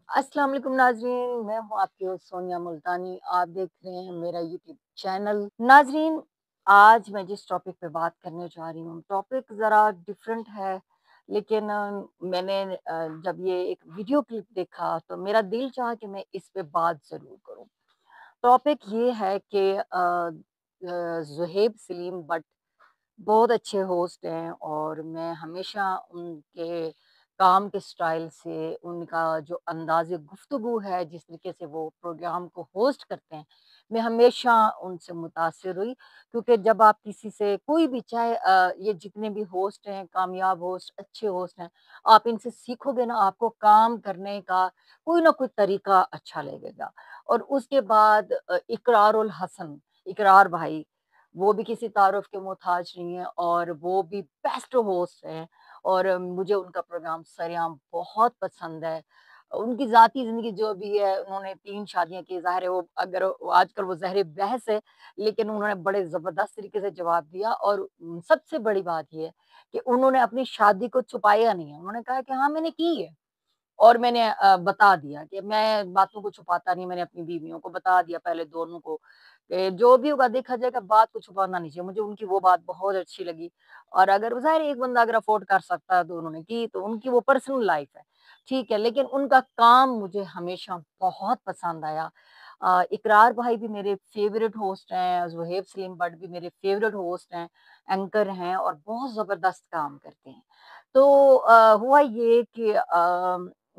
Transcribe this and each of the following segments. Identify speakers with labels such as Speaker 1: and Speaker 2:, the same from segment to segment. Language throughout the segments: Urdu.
Speaker 1: السلام علیکم ناظرین، میں ہوں آپ کی ہوسٹ سونیا ملتانی۔ آپ دیکھ رہے ہیں میرا یوٹیوب چینل۔ ناظرین، آج میں جس ٹاپک پہ بات کرنے جا رہی ہوں، ٹاپک ذرا ڈفرینٹ ہے، لیکن میں نے جب یہ ایک ویڈیو کلپ دیکھا تو میرا دل چاہا کہ میں اس پہ بات ضرور کروں۔ ٹاپک یہ ہے کہ زہیب سلیم بٹ بہت اچھے ہوسٹ ہیں، اور میں ہمیشہ ان کے کام کے سٹائل سے، ان کا جو انداز گفتگو ہے، جس طریقے سے وہ پروگرام کو ہوسٹ کرتے ہیں، میں ہمیشہ ان سے متاثر ہوئی۔ کیونکہ جب آپ کسی سے کوئی بھی، چاہے یہ جتنے بھی ہوسٹ ہیں، کامیاب ہوسٹ، اچھے ہوسٹ ہیں، آپ ان سے سیکھو گے نا، آپ کو کام کرنے کا کوئی نہ کوئی طریقہ اچھا لگے گا۔ اور اس کے بعد اقرار الحسن، اقرار بھائی، وہ بھی کسی تعارف کے محتاج نہیں ہے، اور وہ بھی بیسٹ ہوسٹ ہیں، اور مجھے ان کا پروگرام سریعام بہت پسند ہے۔ ان کی ذاتی زندگی جو بھی ہے، انہوں نے 3 شادیاں کی، ظاہر ہے وہ اگر آج کل وہ زہر بحث ہے، لیکن انہوں نے بڑے زبردست طریقے سے جواب دیا۔ اور سب سے بڑی بات یہ ہے کہ انہوں نے اپنی شادی کو چھپایا نہیں ہے، انہوں نے کہا کہ ہاں میں نے کی ہے، اور میں نے بتا دیا کہ میں باتوں کو چھپاتا نہیں، میں نے اپنی بیویوں کو بتا دیا، پہلے دونوں کو، کہ جو بھی ہوگا دیکھا جائے گا، بات کو چھپانا نہیں چاہیے۔ مجھے ان کی وہ بات بہت اچھی لگی۔ اور اگر ظاہر ہے ایک بندہ اگر افورڈ کر سکتا ہے تو انہوں نے کی، تو ان کی وہ پرسنل لائف ہے، ٹھیک ہے، لیکن ان کا کام مجھے ہمیشہ بہت پسند آیا۔ اقرار بھائی بھی میرے فیوریٹ ہوسٹ ہیں، زہیب سلیم بٹ بھی میرے فیوریٹ ہوسٹ ہیں، اینکر ہیں، اور بہت زبردست کام کرتے ہیں۔ تو ہوا یہ کہ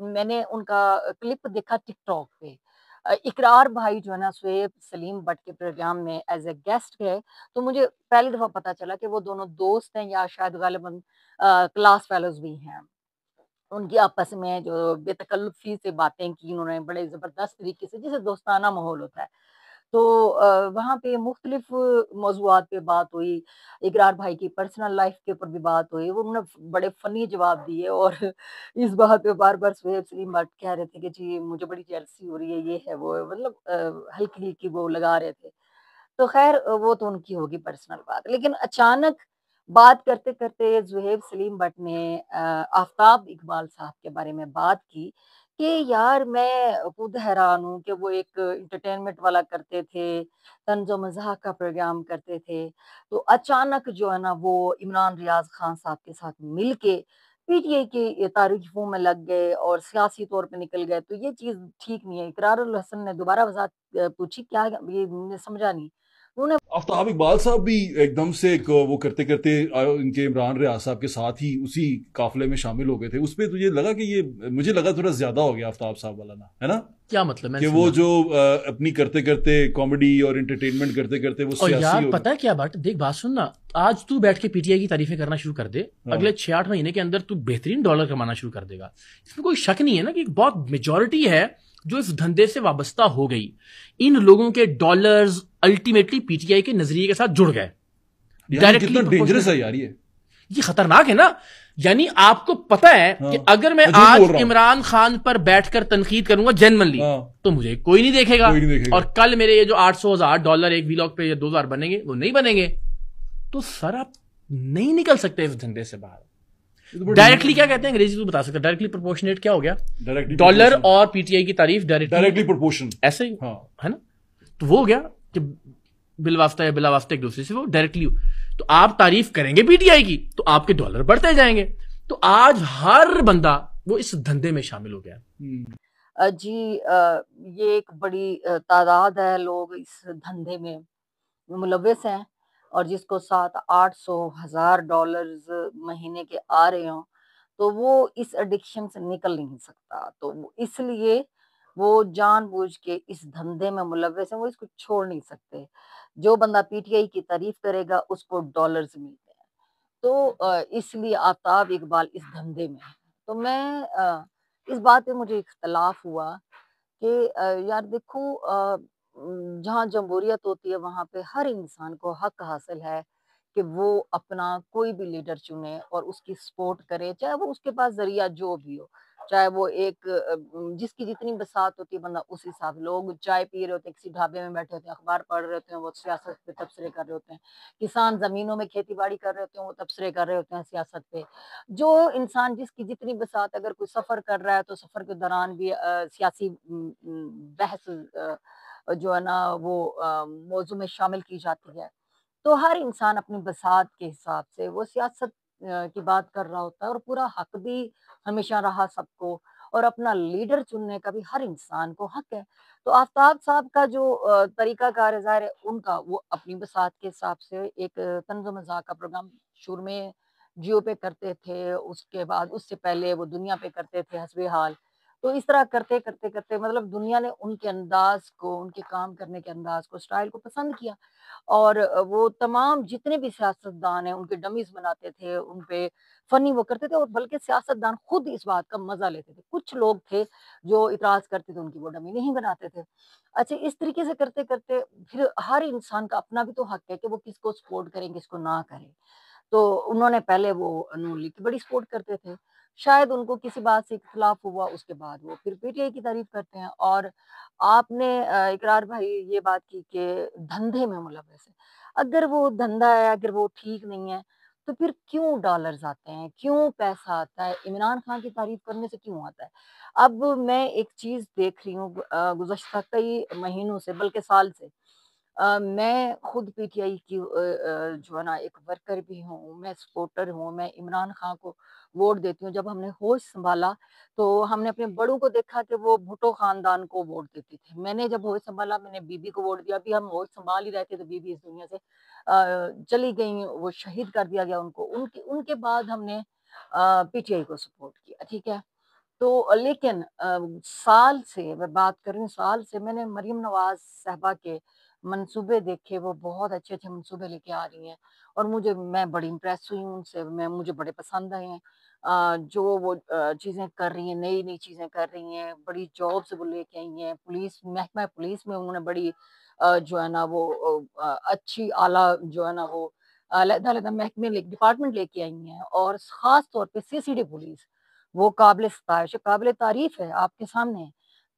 Speaker 1: میں نے ان کا کلپ دیکھا ٹک ٹاک پہ۔ اقرار بھائی جو ہے نا، زہیب سلیم بٹ کے پروگرام میں ایز اے گیسٹ گئے، تو مجھے پہلی دفعہ پتا چلا کہ وہ دونوں دوست ہیں، یا شاید غالباً کلاس فیلوز بھی ہیں۔ ان کی آپس میں جو بے تکلفی سے باتیں کی انہوں نے، بڑے زبردست طریقے سے، جیسے دوستانہ ماحول ہوتا ہے۔ تو وہاں پہ مختلف موضوعات پہ بات ہوئی، اقرار بھائی کی پرسنل لائف کے اوپر بھی بات ہوئی، وہ انہوں نے بڑے فنی جواب دیے، اور اس بات پہ بار بار سہیب سلیم بٹ کہہ رہے تھے کہ جی مجھے بڑی جیلسی ہو رہی ہے، یہ ہے وہ ہے، مطلب ہلکی ہلکی وہ لگا رہے تھے۔ تو خیر وہ تو ان کی ہوگی پرسنل بات، لیکن اچانک بات کرتے کرتے زہیب سلیم بٹ نے آفتاب اقبال صاحب کے بارے میں بات کی، کہ یار میں خود حیران ہوں کہ وہ ایک انٹرٹینمنٹ والا کرتے تھے، طنز و مزاح کا پروگرام کرتے تھے، تو اچانک جو ہے نا وہ عمران ریاض خان صاحب کے ساتھ مل کے پی ٹی آئی کی تعریفوں میں لگ گئے اور سیاسی طور پہ نکل گئے، تو یہ چیز ٹھیک نہیں ہے۔ اقرار الحسن نے دوبارہ وضاحت پوچھی، کیا یہ میں سمجھا نہیں انہوں نے۔
Speaker 2: آفتاب اقبال صاحب بھی ایک دم سے وہ کرتے کرتے ان کے عمران ریاض صاحب کے ساتھ ہی اسی قافلے میں شامل ہو گئے تھے۔ اس پہ تجھے لگا کہ یہ، مجھے لگا تھوڑا زیادہ ہو گیا آفتاب صاحب والا نا، ہے نا؟
Speaker 3: کیا مطلب میں
Speaker 2: کہ وہ جو اپنی کرتے کرتے کامیڈی اور انٹرٹینمنٹ کرتے کرتے وہ
Speaker 3: اور
Speaker 2: سیاسی
Speaker 3: یار
Speaker 2: ہو
Speaker 3: پتہ ہے کیا بات، دیکھ بات سننا، آج تو بیٹھ کے پی ٹی آئی کی تعریفیں کرنا شروع کر دے، اگلے 6-8 مہینے کے اندر تو بہترین ڈالر کمانا شروع کر دے گا۔ اس میں کوئی شک نہیں ہے نا کہ بہت میجورٹی ہے جو اس دھندے سے وابستہ ہو گئی۔ ان لوگوں کے dollars ultimately P T I کے نظریے کے ساتھ جڑ گئے
Speaker 2: کتنا ڈینجرس ہے یار
Speaker 3: یہ خطرناک ہے نا۔ یعنی آپ کو پتا ہے کہ اگر میں آج عمران خان پر بیٹھ کر تنقید کروں گا جنرلی تو مجھے کوئی نہیں دیکھے گا، اور کل میرے یہ جو $800,000 ایک ویلاگ پہ یا 2,000 بنیں گے وہ نہیں بنیں گے، تو سر آپ نہیں نکل سکتے اس دھندے سے باہر۔ ڈائریکٹلی کیا کہتے ہیں انگریزی تو بتا سکتے، ڈائریکٹلی پروپورشنیٹ کیا ہو گیا، ڈالر اور پی ٹی آئی کی تعریف
Speaker 2: ڈائریکٹلی پروپورشن،
Speaker 3: ایسے ہی ہے نا۔ تو وہ ہو گیا کہ بالواسطہ یا بلا واسطہ ایک دوسرے سے وہ ڈائریکٹلی، تو آپ تعریف کریں گے پی ٹی آئی کی تو آپ کے ڈالر بڑھتے جائیں گے۔ تو آج ہر بندہ وہ اس دھندے میں شامل ہو گیا۔
Speaker 1: جی یہ ایک بڑی تعداد ہے لوگ اس دھندے میں ملوث ہیں، اور جس کو $700,000-800,000 مہینے کے آ رہے ہوں تو وہ اس ایڈکشن سے نکل نہیں سکتا، تو اس لیے وہ جان بوجھ کے اس دھندے میں ملوث ہیں، وہ اس کو چھوڑ نہیں سکتے۔ جو بندہ پی ٹی آئی کی تعریف کرے گا اس کو ڈالرز ملتے ہیں، تو اس لیے آفتاب اقبال اس دھندے میں ہے۔ تو میں اس بات پہ مجھے اختلاف ہوا کہ یار دیکھو، جہاں جمہوریت ہوتی ہے وہاں پہ ہر انسان کو حق حاصل ہے کہ وہ اپنا کوئی بھی لیڈر چنے اور اس کی سپورٹ کرے، چاہے وہ اس کے پاس ذریعہ جو بھی ہو، چاہے وہ ایک جس کی جتنی بساط ہوتی ہے بندہ اس حساب، لوگ چائے پی رہے ہوتے ہیں، کسی ڈھابے میں بیٹھے ہوتے ہیں، اخبار پڑھ رہے ہوتے ہیں، وہ سیاست پہ تبصرے کر رہے ہوتے ہیں، کسان زمینوں میں کھیتی باڑی کر رہے ہوتے ہیں، وہ تبصرے کر رہے ہوتے ہیں سیاست پہ، جو انسان جس کی جتنی بساط، اگر کوئی سفر کر رہا ہے تو سفر کے دوران بھی سیاسی بحث جو ہے نا وہ موضوع میں شامل کی جاتی ہے، تو ہر انسان اپنی بساط کے حساب سے وہ سیاست کی بات کر رہا ہوتا ہے، اور پورا حق بھی ہمیشہ رہا سب کو، اور اپنا لیڈر چننے کا بھی ہر انسان کو حق ہے۔ تو آفتاب صاحب کا جو طریقہ کار ظاہر ہے ان کا، وہ اپنی بساط کے حساب سے ایک طنز و مزاح کا پروگرام شروع میں جیو پہ کرتے تھے، اس کے بعد اس سے پہلے وہ دنیا پہ کرتے تھے حسب حال، تو اس طرح کرتے کرتے کرتے مطلب دنیا نے ان کے انداز کو، ان کے کام کرنے کے انداز کو، سٹائل کو پسند کیا، اور وہ تمام جتنے بھی سیاستدان ہیں ان کے ڈمیز بناتے تھے، ان پہ فنی وہ کرتے تھے، اور بلکہ سیاستدان خود اس بات کا مزہ لیتے تھے، کچھ لوگ تھے جو اعتراض کرتے تھے ان کی وہ ڈمی نہیں بناتے تھے۔ اچھا، اس طریقے سے کرتے کرتے پھر ہر انسان کا اپنا بھی تو حق ہے کہ وہ کس کو سپورٹ کریں، کس کو نہ کریں، تو انہوں نے پہلے وہ نون لیگ کی بڑی سپورٹ کرتے تھے، شاید ان کو کسی بات سے اختلاف ہوا، اس کے بعد وہ پھر پی ٹی آئی کی تعریف کرتے ہیں، اور آپ نے اقرار بھائی یہ بات کی کہ دھندے میں ملوث ہے، اگر وہ دھندا ہے، اگر وہ ٹھیک نہیں ہے، تو پھر کیوں ڈالرز آتے ہیں، کیوں پیسہ آتا ہے، عمران خان کی تعریف کرنے سے کیوں آتا ہے؟ اب میں ایک چیز دیکھ رہی ہوں گزشتہ کئی مہینوں سے، بلکہ سال سے، میں خود پی ٹی آئی کی جو ہے نا ایک ورکر بھی ہوں، میں سپورٹر ہوں، میں عمران خان کو ووٹ دیتی ہوں۔ جب ہم نے ہوش سنبھالا تو ہم نے اپنے بڑوں کو دیکھا کہ وہ بھٹو خاندان کو ووٹ دیتے تھے، میں نے جب ہوش سنبھالا میں نے بی بی کو ووٹ دیا، ابھی ہم ہوش سنبھال ہی رہے تھے تو بی بی اس دنیا سے چلی گئیں، وہ شہید کر دیا گیا ان کو، ان کے بعد ہم نے پی ٹی آئی کو سپورٹ کیا، ٹھیک ہے۔ تو لیکن سال سے میں بات کر رہی ہوں، سال سے میں نے مریم نواز صاحبہ کے منصوبے دیکھے، وہ بہت اچھے اچھے منصوبے لے کے آ رہی ہیں، اور میں بڑی امپریس ہوئی ہوں ان سے، مجھے بڑے پسند آئے ہیں جو وہ چیزیں کر رہی ہیں، نئی نئی چیزیں کر رہی ہیں، بڑی جابس وہ لے کے آئی ہیں، پولیس محکمہ پولیس میں انہوں نے بڑی جو ہے نا وہ اچھی اعلیٰ جو ہے نا وہ علیحدہ علیحدہ محکمے ڈپارٹمنٹ لے کے آئی ہیں، اور خاص طور پہ سی سی ڈی پولیس وہ قابل ستائش، قابل تعریف ہے آپ کے سامنے،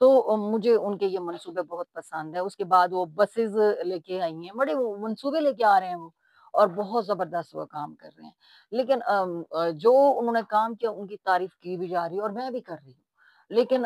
Speaker 1: تو مجھے ان کے یہ منصوبے بہت پسند ہے۔ اس کے بعد وہ بسز لے کے آئی ہیں، بڑے منصوبے لے کے آ رہے ہیں وہ، اور بہت زبردست وہ کام کر رہے ہیں، لیکن جو انہوں نے کام کیا ان کی تعریف کی بھی جا رہی ہے، اور میں بھی کر رہی ہوں، لیکن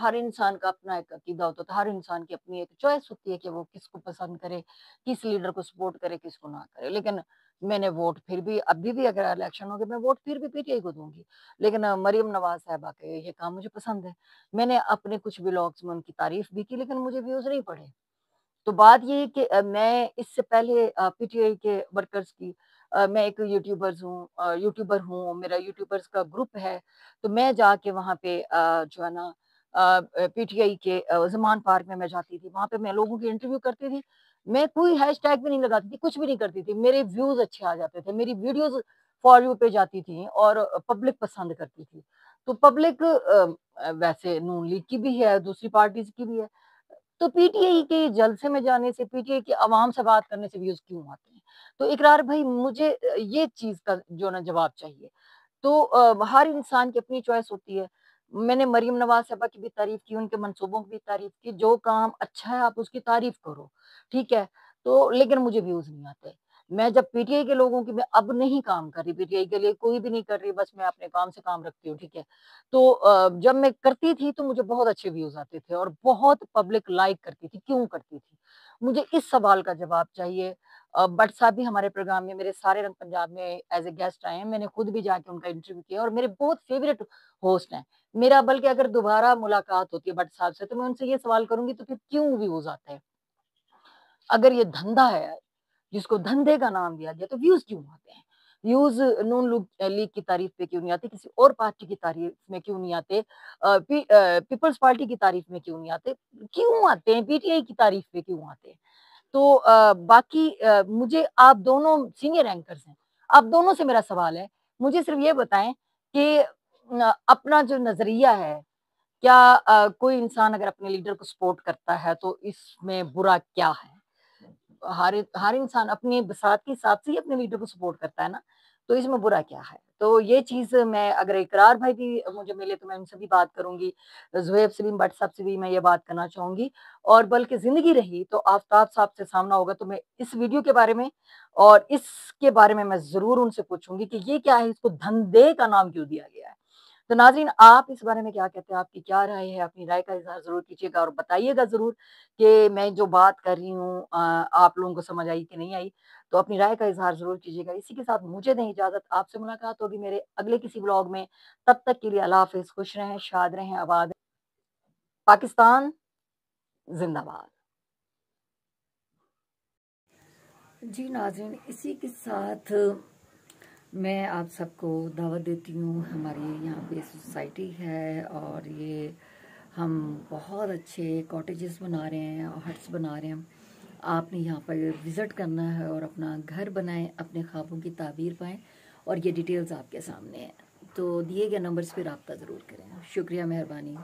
Speaker 1: ہر انسان کا اپنا ایک عقیدہ ہوتا ہے، ہر انسان کی اپنی ایک چوائس ہوتی ہے کہ وہ کس کو پسند کرے، کس لیڈر کو سپورٹ کرے، کس کو نہ کرے، لیکن میں نے ووٹ پھر بھی، ابھی بھی اگر الیکشن ہوگا میں ووٹ پھر بھی پی ٹی آئی کو دوں گی، لیکن مریم نواز صاحبہ کے یہ کام مجھے پسند ہے۔ میں نے اپنے کچھ ولاگس میں ان کی تعریف بھی کی، لیکن مجھے ویوز نہیں پڑے، تو بات یہ کہ میں اس سے پہلے پی ٹی آئی کے ورکرز کی، میں ایک یوٹیوبر ہوں، میرا یوٹیوبرز کا گروپ ہے، تو میں جا کے وہاں پہ جو ہے نا پی ٹی آئی کے زمان پارک میں جاتی تھی، وہاں پہ میں لوگوں کی انٹرویو کرتی تھی، میں کوئی ہیش ٹیگ بھی نہیں لگاتی تھی، کچھ بھی نہیں کرتی تھی، میرے ویوز اچھے آ جاتے تھے، میری ویڈیوز فار یو پہ جاتی تھیں، اور پبلک پسند کرتی تھی، تو پبلک ویسے نون لیگ کی بھی ہے، دوسری پارٹیز کی بھی ہے، تو پی ٹی آئی کے جلسے میں جانے سے، پی ٹی آئی کے عوام سے بات کرنے سے ویوز کیوں آتے ہیں؟ تو اقرار بھائی مجھے یہ چیز کا جو نا جواب چاہیے، تو ہر انسان کی اپنی چوائس ہوتی ہے۔ میں نے مریم نواز صاحبہ کی بھی تعریف کی، ان کے منصوبوں کی بھی تعریف کی، جو کام اچھا ہے آپ اس کی تعریف کرو، ٹھیک ہے، تو لیکن مجھے ویوز نہیں آتے، میں جب پی ٹی آئی کے لوگوں کی، میں اب نہیں کام کر رہی پی ٹی آئی کے لیے، کوئی بھی نہیں کر رہی، بس میں اپنے کام سے کام رکھتی ہوں، ٹھیک ہے، تو جب میں کرتی تھی تو مجھے بہت اچھے ویوز آتے تھے، اور بہت پبلک لائک کرتی تھی، کیوں کرتی تھی؟ مجھے اس سوال کا جواب چاہیے۔ بٹ صاحب بھی ہمارے پروگرام میں، میرے سارے رنگ پنجاب میں ایز اے گیسٹ آئے ہیں، میں نے خود بھی جا کے ان کا انٹرویو کیا، اور میرے بہت فیوریٹ ہوسٹ ہیں میرا، بلکہ اگر دوبارہ ملاقات ہوتی ہے بٹ صاحب سے تو میں ان سے یہ سوال کروں گی تو پھر کیوں ویوز آتے ہیں؟ اگر یہ دھندا ہے جس کو دھندے کا نام دیا گیا تو ویوز کیوں آتے ہیں؟ ویوز نون لیگ کی تعریف پہ کیوں نہیں آتے، کسی اور پارٹی کی تعریف میں کیوں نہیں آتے، پیپلز پارٹی کی تعریف میں کیوں نہیں آتے، کیوں آتے ہیں پی ٹی آئی کی تعریف پہ کیوں آتے ہیں؟ تو باقی مجھے آپ دونوں سینئر اینکرز ہیں، آپ دونوں سے میرا سوال ہے، مجھے صرف یہ بتائیں کہ اپنا جو نظریہ ہے، کیا کوئی انسان اگر اپنے لیڈر کو سپورٹ کرتا ہے تو اس میں برا کیا ہے؟ ہر انسان اپنی بساط کے حساب سے ہی اپنے لیڈر کو سپورٹ کرتا ہے نا، تو اس میں برا کیا ہے؟ تو یہ چیز میں اگر اقرار بھائی بھی مجھے ملے تو میں ان سے بھی بات کروں گی، زہیب سلیم بٹ صاحب سے بھی میں یہ بات کرنا چاہوں گی، اور بلکہ زندگی رہی تو آفتاب صاحب سے سامنا ہوگا تو میں اس ویڈیو کے بارے میں اور اس کے بارے میں ضرور ان سے پوچھوں گی کہ یہ کیا ہے، اس کو دھندے کا نام کیوں دیا گیا ہے۔ تو ناظرین آپ اس بارے میں کیا کہتے ہیں، آپ کی کیا رائے ہے؟ اپنی رائے کا اظہار ضرور کیجیے گا اور بتائیے گا ضرور کہ میں جو بات کر رہی ہوں آپ لوگوں کو سمجھ آئی کہ نہیں آئی، تو اپنی رائے کا اظہار ضرور کیجیے گا۔ اسی کے ساتھ مجھے دیں اجازت، آپ سے ملاقات ہوگی میرے اگلے کسی بلاگ میں، تب تک کے لیے اللہ حافظ، خوش رہیں، شاد رہیں، آباد رہیں۔ پاکستان زندہ باد۔ جی ناظرین، اسی کے ساتھ میں آپ سب کو دعوت دیتی ہوں، ہماری یہاں پہ سوسائٹی ہے اور یہ ہم بہت اچھے کاٹیجز بنا رہے ہیں اور ہٹس بنا رہے ہیں، آپ نے یہاں پر وزٹ کرنا ہے اور اپنا گھر بنائیں، اپنے خوابوں کی تعبیر پائیں، اور یہ ڈیٹیلز آپ کے سامنے ہیں، تو دیے گئے نمبرز پہ رابطہ ضرور کریں۔ شکریہ، مہربانی۔